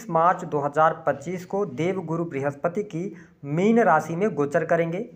मार्च 2025 को देवगुरु बृहस्पति की मीन राशि में गोचर करेंगे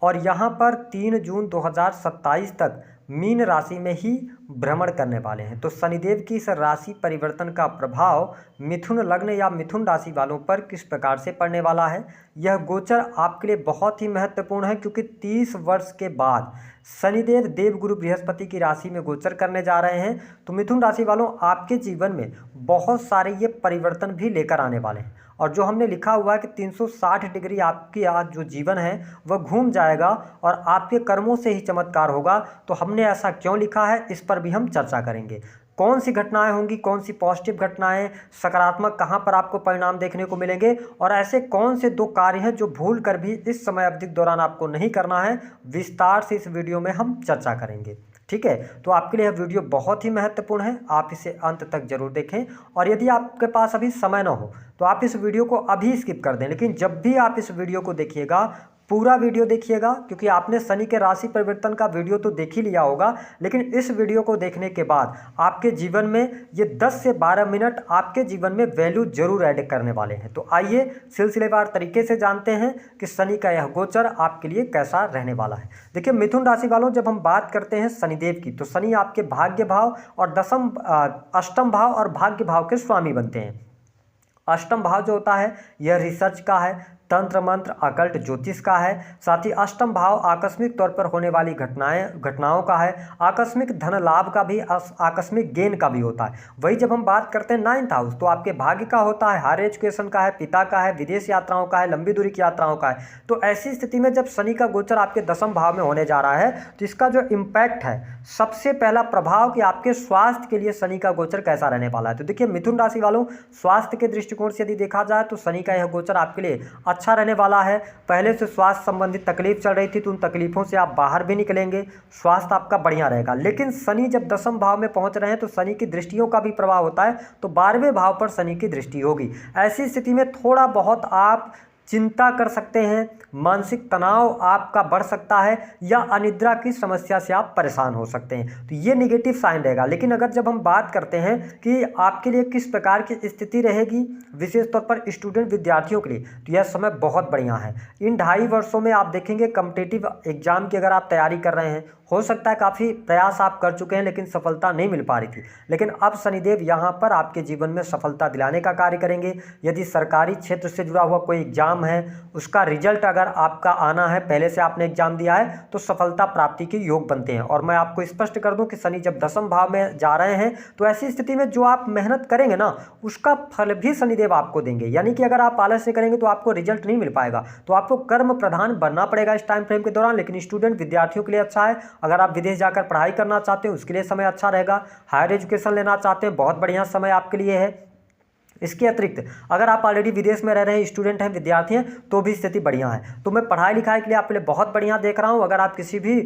और यहाँ पर 3 जून 2027 तक मीन राशि में ही भ्रमण करने वाले हैं। तो शनिदेव की इस राशि परिवर्तन का प्रभाव मिथुन लग्न या मिथुन राशि वालों पर किस प्रकार से पड़ने वाला है, यह गोचर आपके लिए बहुत ही महत्वपूर्ण है, क्योंकि 30 वर्ष के बाद शनिदेव देवगुरु बृहस्पति की राशि में गोचर करने जा रहे हैं। तो मिथुन राशि वालों, आपके जीवन में बहुत सारे ये परिवर्तन भी लेकर आने वाले हैं और जो हमने लिखा हुआ है कि 360 डिग्री आपकी आज जो जीवन है वह घूम जाएगा और आपके कर्मों से ही चमत्कार होगा। तो हमने ऐसा क्यों लिखा है, इस पर भी हम चर्चा करेंगे। कौन सी घटनाएं होंगी, कौन सी पॉजिटिव घटनाएं, सकारात्मक कहां पर आपको परिणाम देखने को मिलेंगे और ऐसे कौन से 2 कार्य हैं जो भूल कर भी इस समय अवधि के दौरान आपको नहीं करना है, विस्तार से इस वीडियो में हम चर्चा करेंगे। ठीक है, तो आपके लिए यह वीडियो बहुत ही महत्वपूर्ण है, आप इसे अंत तक जरूर देखें। और यदि आपके पास अभी समय ना हो तो आप इस वीडियो को अभी स्किप कर दें, लेकिन जब भी आप इस वीडियो को देखिएगा पूरा वीडियो देखिएगा, क्योंकि आपने शनि के राशि परिवर्तन का वीडियो तो देख ही लिया होगा, लेकिन इस वीडियो को देखने के बाद आपके जीवन में ये 10 से 12 मिनट आपके जीवन में वैल्यू जरूर ऐड करने वाले हैं। तो आइए सिलसिलेवार तरीके से जानते हैं कि शनि का यह गोचर आपके लिए कैसा रहने वाला है। देखिए मिथुन राशि वालों, जब हम बात करते हैं शनिदेव की, तो शनि आपके भाग्य भाव और अष्टम भाव और भाग्य भाव के स्वामी बनते हैं। अष्टम भाव जो होता है यह रिसर्च का है, तंत्र मंत्र अकल्ट ज्योतिष का है। साथ ही अष्टम भाव आकस्मिक तौर पर होने वाली घटनाओं का है, आकस्मिक धन लाभ का भी, आकस्मिक गेन का भी होता है। वही जब हम बात करते हैं 9th हाउस, तो आपके भाग्य का होता है, हायर एजुकेशन का है, पिता का है, विदेश यात्राओं का है, लंबी दूरी की यात्राओं का है। तो ऐसी स्थिति में जब शनि का गोचर आपके 10th भाव में होने जा रहा है तो इसका जो इम्पैक्ट है, सबसे पहला प्रभाव कि आपके स्वास्थ्य के लिए शनि का गोचर कैसा रहने वाला है। तो देखिए मिथुन राशि वालों, स्वास्थ्य के दृष्टिकोण से यदि देखा जाए तो शनि का यह गोचर आपके लिए अच्छा रहने वाला है। पहले से स्वास्थ्य संबंधित तकलीफ चल रही थी तो उन तकलीफों से आप बाहर भी निकलेंगे, स्वास्थ्य आपका बढ़िया रहेगा। लेकिन शनि जब 10th भाव में पहुंच रहे हैं तो शनि की दृष्टियों का भी प्रभाव होता है, तो 12वें भाव पर शनि की दृष्टि होगी। ऐसी स्थिति में थोड़ा बहुत आप चिंता कर सकते हैं, मानसिक तनाव आपका बढ़ सकता है या अनिद्रा की समस्या से आप परेशान हो सकते हैं। तो ये नेगेटिव साइन रहेगा। लेकिन अगर जब हम बात करते हैं कि आपके लिए किस प्रकार की स्थिति रहेगी, विशेष तौर पर स्टूडेंट विद्यार्थियों के लिए, तो यह समय बहुत बढ़िया है। इन 2.5 वर्षों में आप देखेंगे कॉम्पिटिटिव एग्जाम की अगर आप तैयारी कर रहे हैं, हो सकता है काफ़ी प्रयास आप कर चुके हैं लेकिन सफलता नहीं मिल पा रही थी, लेकिन अब शनिदेव यहाँ पर आपके जीवन में सफलता दिलाने का कार्य करेंगे। यदि सरकारी क्षेत्र से जुड़ा हुआ कोई एग्जाम है, उसका रिजल्ट अगर आपका आना है, पहले से आपने एग्जाम दिया है, तो सफलता प्राप्ति के योग बनते हैं। और मैं आपको स्पष्ट कर दूं कि शनि जब 10th भाव में जा रहे हैं तो ऐसी स्थिति में जो आप मेहनत करेंगे ना, उसका फल भी शनिदेव आपको देंगे। यानी कि अगर आप आलस से करेंगे तो आपको रिजल्ट नहीं मिल पाएगा, तो आपको कर्म प्रधान बनना पड़ेगा इस टाइम फ्रेम के दौरान। लेकिन स्टूडेंट विद्यार्थियों के लिए अच्छा है। अगर आप विदेश जाकर पढ़ाई करना चाहते हैं उसके लिए समय अच्छा रहेगा। हायर एजुकेशन लेना चाहते हैं, बहुत बढ़िया समय आपके लिए है। इसके अतिरिक्त अगर आप ऑलरेडी विदेश में रह रहे हैं, स्टूडेंट हैं, विद्यार्थी हैं, तो भी स्थिति बढ़िया है। तो मैं पढ़ाई लिखाई के लिए आपके लिए बहुत बढ़िया देख रहा हूं। अगर आप किसी भी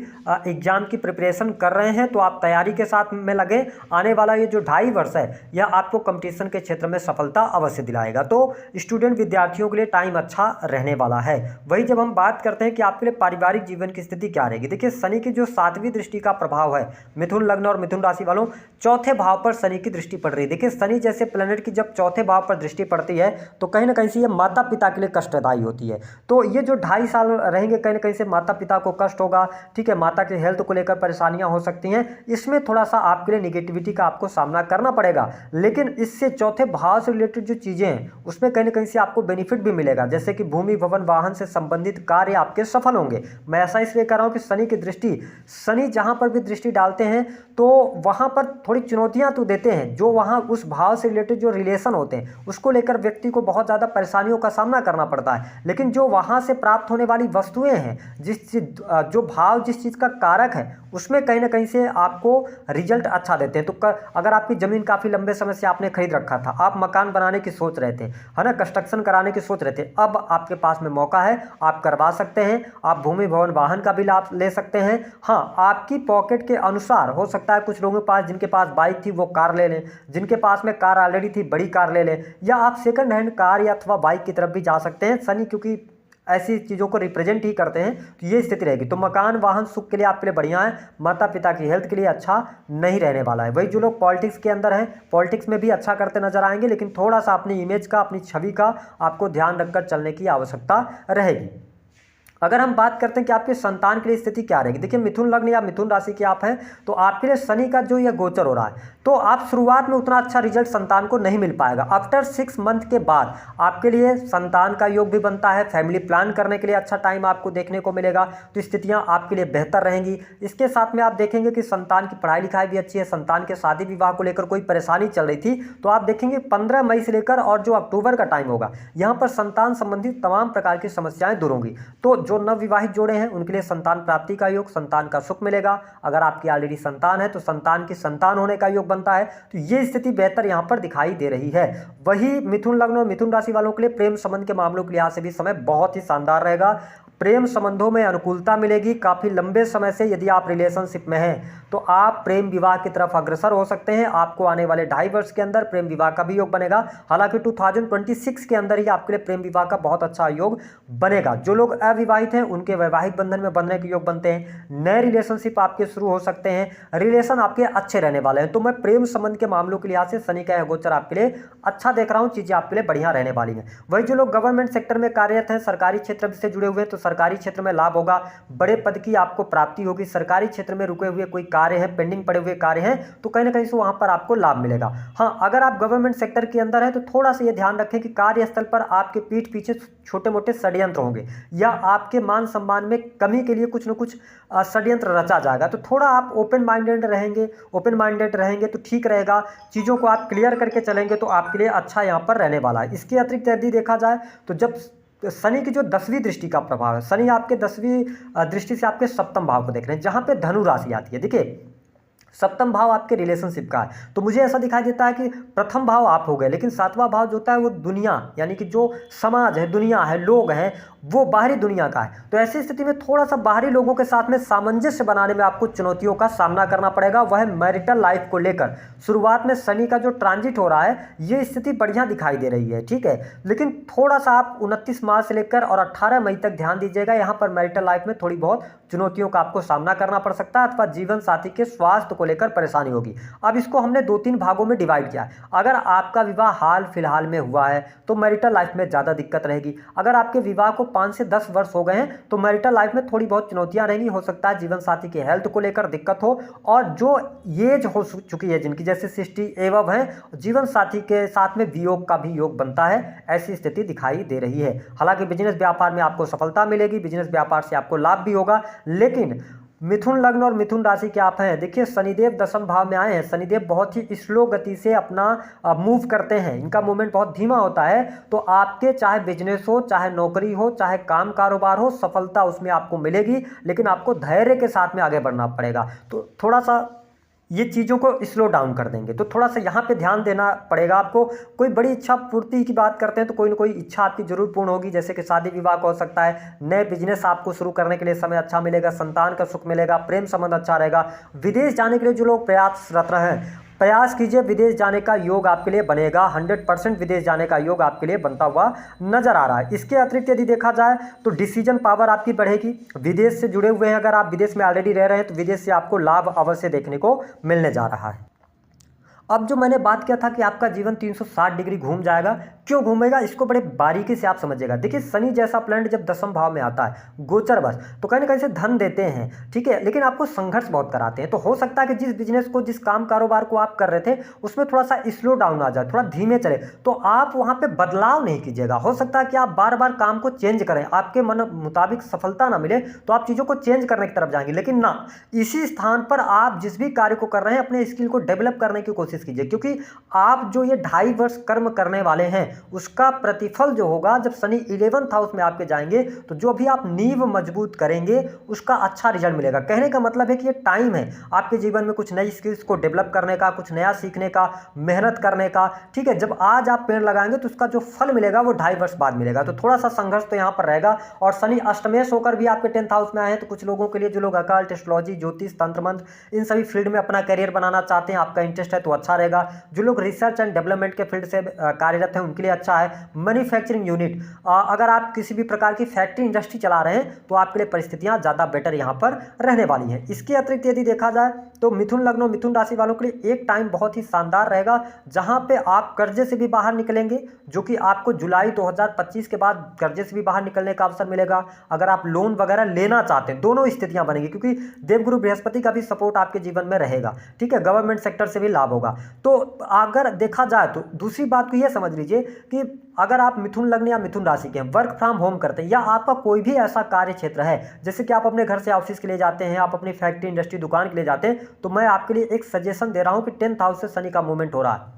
एग्जाम की प्रिपरेशन कर रहे हैं तो आप तैयारी के साथ में लगे। आने वाला ये जो 2.5 वर्ष है यह आपको कंपटीशन के क्षेत्र में सफलता अवश्य दिलाएगा। तो स्टूडेंट विद्यार्थियों के लिए टाइम अच्छा रहने वाला है। वही जब हम बात करते हैं कि आपके लिए पारिवारिक जीवन की स्थिति क्या रहेगी, देखिए शनि की जो 7वीं दृष्टि का प्रभाव है मिथुन लग्न और मिथुन राशि वालों, 4थे भाव पर शनि की दृष्टि पड़ रही है। देखिए शनि जैसे प्लेनेट की जब 4थे भाव पर दृष्टि पड़ती है तो कहीं ना कहीं से ये माता पिता के लिए कष्टदायी होती है। तो ये जो 2.5 साल रहेंगे कहीं ना कहीं से माता पिता को कष्ट होगा। ठीक है, माता के हेल्थ को लेकर परेशानियां हो सकती हैं, इसमें थोड़ा सा आपके लिए निगेटिविटी का आपको सामना करना पड़ेगा। लेकिन इससे 4थे भाव से रिलेटेड जो चीजें हैं उसमें कहीं ना कहीं से आपको बेनिफिट भी मिलेगा, जैसे कि भूमि भवन वाहन से संबंधित कार्य आपके सफल होंगे। मैं ऐसा इसलिए कर रहा हूं कि शनि की दृष्टि, शनि जहां पर भी दृष्टि डालते हैं तो वहां पर थोड़ी चुनौतियां तो देते हैं। जो वहां उस भाव से रिलेटेड जो रिलेशन होते हैं उसको लेकर व्यक्ति को बहुत ज़्यादा परेशानियों का सामना करना पड़ता है। लेकिन जो वहाँ से प्राप्त होने वाली वस्तुएं हैं, जो भाव जिस चीज़ का कारक है उसमें कहीं ना कहीं से आपको रिजल्ट अच्छा देते हैं। तो अगर आपकी ज़मीन काफ़ी लंबे समय से आपने खरीद रखा था, आप मकान बनाने की सोच रहे थे, है ना, कंस्ट्रक्शन कराने की सोच रहे थे, अब आपके पास में मौका है, आप करवा सकते हैं। आप भूमि भवन वाहन का भी लाभ ले सकते हैं। हाँ, आपकी पॉकेट के अनुसार हो सकता है कुछ लोगों के पास, जिनके पास बाइक थी वो कार ले लें, जिनके पास में कार ऑलरेडी थी बड़ी कार ले लें, या आप सेकंड हैंड कार या अथवा बाइक की तरफ भी जा सकते हैं। शनि क्योंकि ऐसी चीज़ों को रिप्रेजेंट ही करते हैं, तो ये स्थिति रहेगी। तो मकान वाहन सुख के लिए आपके लिए बढ़िया है, माता पिता की हेल्थ के लिए अच्छा नहीं रहने वाला है। वही जो लोग पॉलिटिक्स के अंदर हैं, पॉलिटिक्स में भी अच्छा करते नजर आएंगे, लेकिन थोड़ा सा अपनी इमेज का, अपनी छवि का आपको ध्यान रखकर चलने की आवश्यकता रहेगी। अगर हम बात करते हैं कि आपके संतान के लिए स्थिति क्या रहेगी, देखिए मिथुन लग्न या मिथुन राशि के आप हैं, तो आपके लिए शनि का जो यह गोचर हो रहा है, तो आप शुरुआत में उतना अच्छा रिजल्ट संतान को नहीं मिल पाएगा। आफ्टर 6 मंथ के बाद आपके लिए संतान का योग भी बनता है, फैमिली प्लान करने के लिए अच्छा टाइम आपको देखने को मिलेगा, तो स्थितियां आपके लिए बेहतर रहेंगी। इसके साथ में आप देखेंगे कि संतान की पढ़ाई लिखाई भी अच्छी है, संतान के शादी विवाह को लेकर कोई परेशानी चल रही थी, तो आप देखेंगे 15 मई से लेकर और जो अक्टूबर का टाइम होगा, यहाँ पर संतान संबंधित तमाम प्रकार की समस्याएं दूर होंगी। तो जो नवविवाहित जोड़े हैं उनके लिए संतान प्राप्ति का योग, संतान का सुख मिलेगा। अगर आपकी ऑलरेडी संतान है तो संतान की संतान होने का योग बनता है, तो ये स्थिति बेहतर यहां पर दिखाई दे रही है। वही मिथुन लग्न और मिथुन राशि वालों के लिए प्रेम संबंध के मामलों के लिहाज से भी समय बहुत ही शानदार रहेगा। प्रेम संबंधों में अनुकूलता मिलेगी। काफ़ी लंबे समय से यदि आप रिलेशनशिप में हैं तो आप प्रेम विवाह की तरफ अग्रसर हो सकते हैं। आपको आने वाले 2.5 वर्ष के अंदर प्रेम विवाह का भी योग बनेगा। हालांकि 2026 के अंदर ही आपके लिए प्रेम विवाह का बहुत अच्छा योग बनेगा। जो लोग अविवाहित हैं उनके वैवाहिक बंधन में बंधने के योग बनते हैं। नए रिलेशनशिप आपके शुरू हो सकते हैं। रिलेशन आपके अच्छे रहने वाले हैं। तो मैं प्रेम संबंध के मामलों के लिहाज से शनि का यह गोचर आपके लिए अच्छा देख रहा हूँ। चीज़ें आपके लिए बढ़िया रहने वाली हैं। वही जो लोग गवर्नमेंट सेक्टर में कार्यरत हैं, सरकारी क्षेत्र से जुड़े हुए हैं, तो सरकारी क्षेत्र में लाभ होगा। बड़े पद की आपको प्राप्ति होगी। सरकारी क्षेत्र में रुके हुए कोई कार्य है, पेंडिंग पड़े हुए कार्य हैं, तो कहीं ना कहीं से वहां पर आपको लाभ मिलेगा। हाँ, अगर आप गवर्नमेंट सेक्टर के अंदर है तो थोड़ा सा ये ध्यान रखें कि कार्यस्थल पर आपके पीठ पीछे छोटे मोटे षड्यंत्र होंगे या आपके मान सम्मान में कमी के लिए कुछ न कुछ षड्यंत्र रचा जाएगा। तो थोड़ा आप ओपन माइंडेड रहेंगे तो ठीक रहेगा। चीज़ों को आप क्लियर करके चलेंगे तो आपके लिए अच्छा यहाँ पर रहने वाला है। इसके अतिरिक्त यदि देखा जाए तो जब शनि की जो 10वीं दृष्टि का प्रभाव है, शनि आपके 10वीं दृष्टि से आपके सप्तम भाव को देख रहे हैं, जहां पे धनु राशि आती है। देखिए सप्तम भाव आपके रिलेशनशिप का है, तो मुझे ऐसा दिखाई देता है कि प्रथम भाव आप हो गए, लेकिन 7वां भाव जो होता है वो दुनिया, यानी कि जो समाज है, दुनिया है, लोग हैं, वो बाहरी दुनिया का है। तो ऐसी स्थिति में थोड़ा सा बाहरी लोगों के साथ में सामंजस्य बनाने में आपको चुनौतियों का सामना करना पड़ेगा। वह मैरिटल लाइफ को लेकर शुरुआत में शनि का जो ट्रांजिट हो रहा है, ये स्थिति बढ़िया दिखाई दे रही है, ठीक है। लेकिन थोड़ा सा आप 29 मार्च से लेकर और 18 मई तक ध्यान दीजिएगा। यहाँ पर मैरिटल लाइफ में थोड़ी बहुत चुनौतियों का आपको सामना करना पड़ सकता है, अथवा जीवन साथी के स्वास्थ्य को लेकर परेशानी होगी। अब इसको हमने 2-3 भागों में डिवाइड किया है। अगर आपका विवाह हाल फिलहाल में हुआ है तो मैरिटल लाइफ में ज़्यादा दिक्कत रहेगी। अगर आपके विवाह को 5 से 10 वर्ष हो गए हैं तो मैरिटल लाइफ में थोड़ी बहुत चुनौतियां रहेंगी। हो सकता है जीवन साथी के हेल्थ को लेकर दिक्कत हो, और जो एज हो चुकी है जिनकी, जैसे 60 एवं है, जीवन साथी के साथ में वियोग का भी योग बनता है। ऐसी स्थिति दिखाई दे रही है। हालांकि बिजनेस व्यापार में आपको सफलता मिलेगी, बिजनेस व्यापार से आपको लाभ भी होगा। लेकिन मिथुन लग्न और मिथुन राशि के आप हैं, देखिए शनिदेव 10वें भाव में आए हैं। शनिदेव बहुत ही स्लो गति से अपना मूव करते हैं, इनका मूवमेंट बहुत धीमा होता है। तो आपके चाहे बिजनेस हो, चाहे नौकरी हो, चाहे काम कारोबार हो, सफलता उसमें आपको मिलेगी, लेकिन आपको धैर्य के साथ में आगे बढ़ना पड़ेगा। तो थोड़ा सा ये चीज़ों को स्लो डाउन कर देंगे, तो थोड़ा सा यहाँ पे ध्यान देना पड़ेगा आपको। कोई बड़ी इच्छा पूर्ति की बात करते हैं तो कोई ना कोई इच्छा आपकी जरूर पूर्ण होगी, जैसे कि शादी विवाह का हो सकता है, नए बिजनेस आपको शुरू करने के लिए समय अच्छा मिलेगा, संतान का सुख मिलेगा, प्रेम संबंध अच्छा रहेगा। विदेश जाने के लिए जो लोग प्रयासरत हैं, प्रयास कीजिए, विदेश जाने का योग आपके लिए बनेगा। 100% विदेश जाने का योग आपके लिए बनता हुआ नजर आ रहा है। इसके अतिरिक्त यदि देखा जाए तो डिसीजन पावर आपकी बढ़ेगी। विदेश से जुड़े हुए हैं, अगर आप विदेश में ऑलरेडी रह रहे हैं तो विदेश से आपको लाभ अवश्य देखने को मिलने जा रहा है। अब जो मैंने बात किया था कि आपका जीवन 360 डिग्री घूम जाएगा, क्यों घूमेगा, इसको बड़े बारीकी से आप समझिएगा। देखिए शनि जैसा प्लैनेट जब 10वें भाव में आता है गोचर बस, तो कहीं ना कहीं से धन देते हैं, ठीक है, लेकिन आपको संघर्ष बहुत कराते हैं। तो हो सकता है कि जिस बिजनेस को, जिस काम कारोबार को आप कर रहे थे उसमें थोड़ा सा स्लो डाउन आ जाए, थोड़ा धीमे चले, तो आप वहां पे बदलाव नहीं कीजिएगा। हो सकता है कि आप बार बार काम को चेंज करें, आपके मन मुताबिक सफलता ना मिले तो आप चीज़ों को चेंज करने की तरफ जाएंगे। लेकिन ना, इसी स्थान पर आप जिस भी कार्य को कर रहे हैं अपने स्किल को डेवलप करने की कोशिश कीजिए, क्योंकि आप जो ये 2.5 वर्ष कर्म करने वाले हैं उसका प्रतिफल जो होगा जब शनि 11th हाउस में आपके जाएंगे, तो जो भी आप नींव मजबूत करेंगे उसका अच्छा रिजल्ट मिलेगा। कहने का मतलब है कि ये टाइम है आपके जीवन में कुछ नई स्किल्स को डेवलप करने का, कुछ नया सीखने का, मेहनत करने का, ठीक है। जब आज आप पेड़ लगाएंगे तो उसका जो फल मिलेगा वो 2.5 वर्ष बाद मिलेगा। तो थोड़ा सा संघर्ष तो यहाँ पर रहेगा। और शनि अष्टमेश होकर भी आपके 10th हाउस में आए हैं, तो कुछ लोगों के लिए, जो लोग अकाल, एस्ट्रोलॉजी, ज्योतिष, तंत्र मंत्र, इन सभी फील्ड में अपना करियर बनाना चाहते हैं, आपका इंटरेस्ट है तो अच्छा रहेगा। जो लोग रिसर्च एंड डेवलपमेंट के फील्ड से कार्यरत हैं उनके लिए लिए अच्छा है। मैन्युफैक्चरिंग यूनिट, अगर आप किसी भी प्रकार की फैक्ट्री इंडस्ट्री चला रहे हैं तो आपके लिए परिस्थितियां ज़्यादा बेटर यहाँ पर रहने वाली हैं। इसके अतिरिक्त यदि देखा जाए तो मिथुन लग्न और मिथुन राशि वालों के लिए एक टाइम बहुत ही शानदार रहेगा, जहां पे आप कर्जे से भी बाहर निकलेंगे, जो कि आपको जुलाई 2025 के बाद कर्जे से भी बाहर निकलने का अवसर मिलेगा। अगर आप लोन वगैरह लेना चाहते हैं, दोनों स्थितियां बनेंगी, क्योंकि देवगुरु बृहस्पति का भी सपोर्ट आपके जीवन में रहेगा। ठीक है, गवर्नमेंट सेक्टर से भी लाभ होगा। तो अगर देखा जाए तो दूसरी बात को यह समझ लीजिए कि अगर आप मिथुन लग्न या मिथुन राशि के हैं, वर्क फ्रॉम होम करते हैं, या आपका कोई भी ऐसा कार्य क्षेत्र है जैसे कि आप अपने घर से ऑफिस के लिए जाते हैं, आप अपनी फैक्ट्री इंडस्ट्री दुकान के लिए जाते हैं, तो मैं आपके लिए एक सजेशन दे रहा हूं कि 10th हाउस से शनि का मूवमेंट हो रहा है,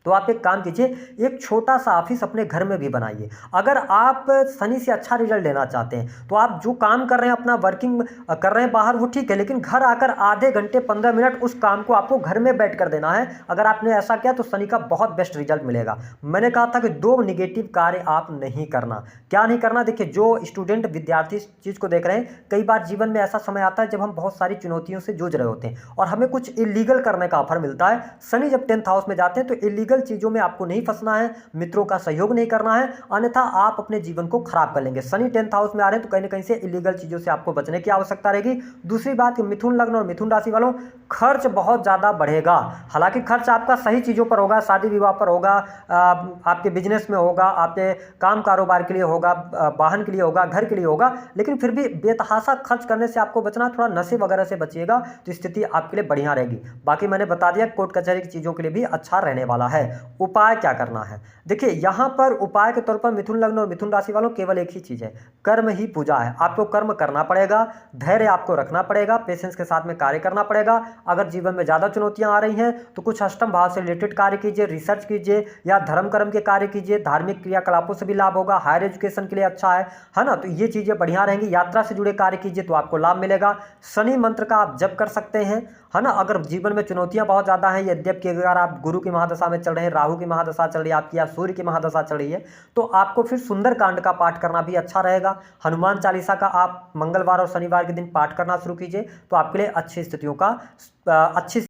तो आप एक काम कीजिए, एक छोटा सा ऑफिस अपने घर में भी बनाइए। अगर आप शनि से अच्छा रिजल्ट लेना चाहते हैं तो आप जो काम कर रहे हैं, अपना वर्किंग कर रहे हैं बाहर, वो ठीक है, लेकिन घर आकर आधे घंटे 15 मिनट उस काम को आपको घर में बैठ कर देना है। अगर आपने ऐसा किया तो शनि का बहुत बेस्ट रिजल्ट मिलेगा। मैंने कहा था कि 2 निगेटिव कार्य आप नहीं करना। क्या नहीं करना? देखिए, जो स्टूडेंट विद्यार्थी इस चीज़ को देख रहे हैं, कई बार जीवन में ऐसा समय आता है जब हम बहुत सारी चुनौतियों से जूझ रहे होते हैं और हमें कुछ इलीगल करने का ऑफर मिलता है। शनि जब 10th हाउस में जाते हैं तो इलीगल चीजों में आपको नहीं फंसना है, मित्रों का सहयोग नहीं करना है, अन्यथा आप अपने जीवन को खराब कर लेंगे। शनि 10th हाउस में आ रहे हैं तो कहीं ना कहीं से इलीगल चीजों से आपको बचने की आवश्यकता रहेगी। दूसरी बात कि मिथुन लग्न और मिथुन राशि वालों, खर्च बहुत ज्यादा बढ़ेगा। हालांकि खर्च आपका सही चीजों पर होगा, शादी विवाह पर होगा, आपके बिजनेस में होगा, आपके काम कारोबार के लिए होगा, वाहन के लिए होगा, घर के लिए होगा, लेकिन फिर भी बेतहाशा खर्च करने से आपको बचना, थोड़ा नशे वगैरह से बचिएगा तो स्थिति आपके लिए बढ़िया रहेगी। बाकी मैंने बता दिया, कोर्ट कचहरी की चीजों के लिए भी अच्छा रहने वाला है। उपाय क्या करना है? देखिए, यहां पर उपाय के तौर पर मिथुन लग्न और मिथुन राशि वालों केवल एक ही चीज है, कर्म ही पूजा है। आपको कर्म करना पड़ेगा, धैर्य आपको रखना पड़ेगा, पेशेंस के साथ में कार्य करना पड़ेगा। अगर जीवन में ज्यादा चुनौतियां आ रही हैं तो कुछ अष्टम भाव से रिलेटेड कार्य कीजिए, रिसर्च कीजिए या धर्म कर्म के कार्य कीजिए, धार्मिक क्रियाकलापों से भी लाभ होगा, हायर एजुकेशन के लिए अच्छा है ना, तो ये चीजें बढ़िया रहेंगी। यात्रा से जुड़े कार्य कीजिए तो आपको लाभ मिलेगा। शनि मंत्र का आप जप कर सकते हैं, है ना। अगर जीवन में चुनौतियां बहुत ज्यादा हैं, यद्यपि अगर आप गुरु की महादशा में चल रहे हैं, राहु की महादशा चल रही है आपकी, या सूर्य की महादशा चल रही है, तो आपको फिर सुंदर कांड का पाठ करना भी अच्छा रहेगा। हनुमान चालीसा का आप मंगलवार और शनिवार के दिन पाठ करना शुरू कीजिए तो आपके लिए अच्छी स्थितियों का अच्छी